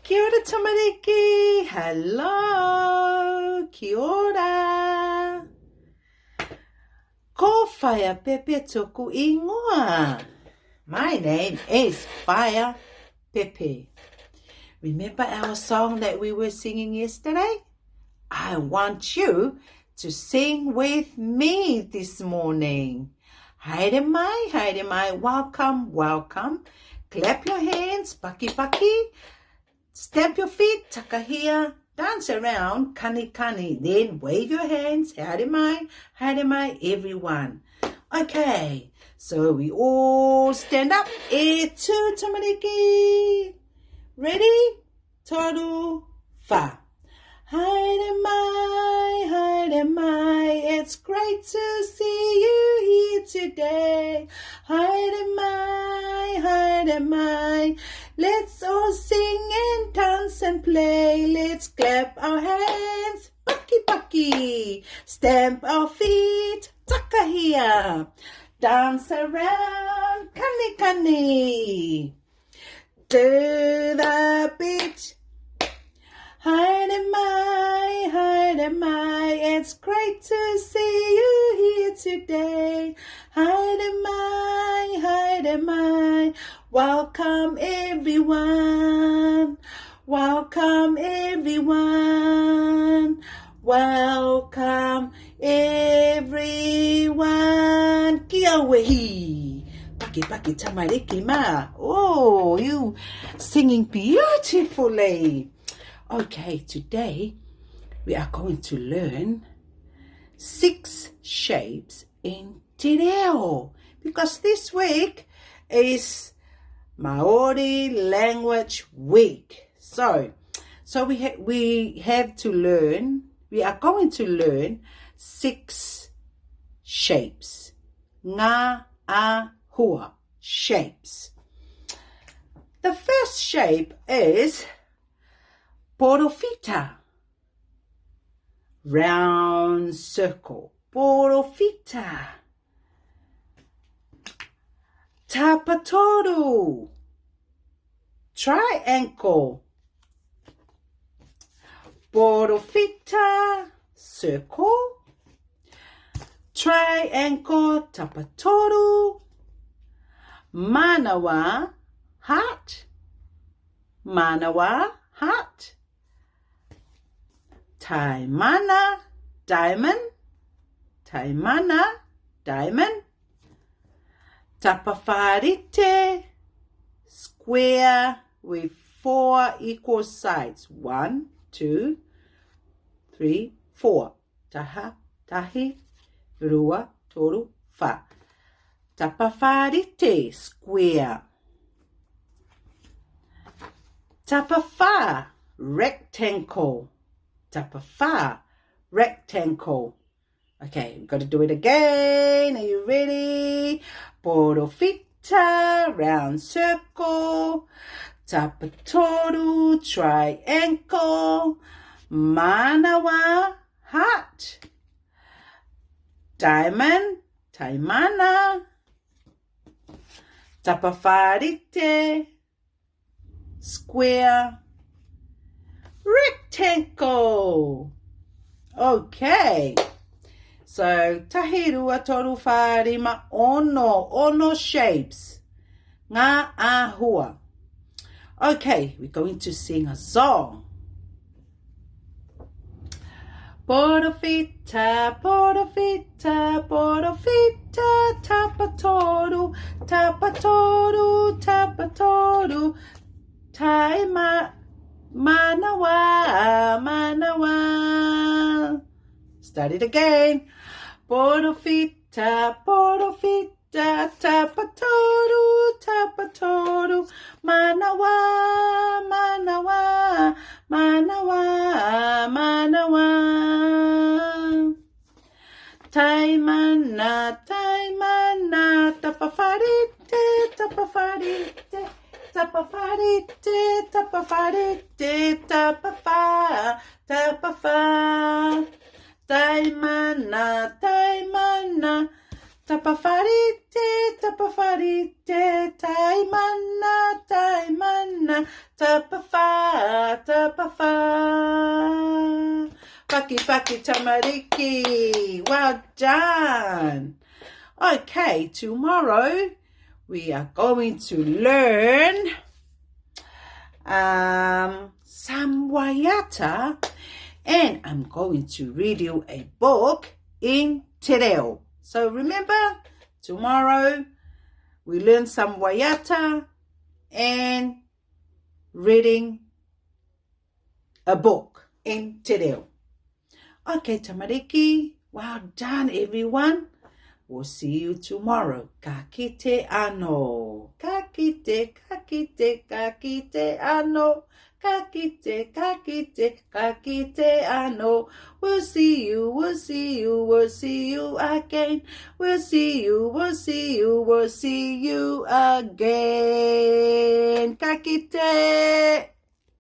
Kia ora tamariki. Hello. Kia ora. Ko Whaea Pepe toku ingoa. My name is Whaea Pepe. Remember our song that we were singing yesterday? I want you to sing with me this morning. Haere mai, welcome, welcome. Clap your hands, paki paki. Stamp your feet, takahia. Dance around, kani kani. Then wave your hands, haere mai, everyone. Okay, so we all stand up. E tu tamariki. Ready? Toru fa. Haere mai, it's great to see you here today. Haere mai, let's all sing and dance and play. Let's clap our hands, paki paki. Stamp our feet, takahia. Dance around, kani kani. To the beach. Haere mai, it's great to see you here today. Haere mai, welcome everyone. Welcome everyone. Welcome everyone. Kia wehi. Paki paki tamariki ma. Oh, you singing beautifully. Okay, today we are going to learn 6 shapes in Te Reo, because this week is Maori Language Week. So we are going to learn 6 shapes. Ngā ahua shapes. The first shape is porofita. Round circle. Porofita. Tapatoru. Triangle. Porofita. Circle. Triangle. Tapatoru. Manawa. Heart. Manawa. Heart. Taimana, diamond. Taimana, diamond. Tapawharite, square with 4 equal sides. 1, 2, 3, 4. Taha, tahi, rua, toru, wha. Tapawharite, square. Tapawha, rectangle. Tapawha, rectangle. Okay, we've got to do it again. Are you ready? Porofita, round circle. Tapatoru, triangle. Manawa, heart. Diamond, taimana. Tapawharite, square. Rectangle. Okay. So, tahi rua toru wha rima ono shapes. Ngā ahua. Okay, we're going to sing a song. Porofita, porofita, porofita, tapatoru, tapatoru, tapatoru, taima. Manawa, manawa. Start it again. Porofita, porofita, tapatoru, tapatoru. Manawa, manawa, manawa, manawa. Taimana, taimana, tapawharite, tapawharite. Tapawharite, tapawharite, tapawha, tapawha. Taimana, taimana, Tapafarite, tapafarite, taimana, taimana, tapafa, tapafa. Paki, paki, tamariki. Well done. Okay, tomorrow we are going to learn some waiata, and I'm going to read you a book in Te Reo. So remember, tomorrow we learn some waiata and reading a book in Te Reo. Okay, tamariki, well done everyone. We'll see you tomorrow. Ka kite ano. Ka kite, ka kite, ka kite ano. Ka kite, ka kite, ka kite ano. We'll see you, we'll see you, we'll see you again. We'll see you, we'll see you, we'll see you again. Ka kite.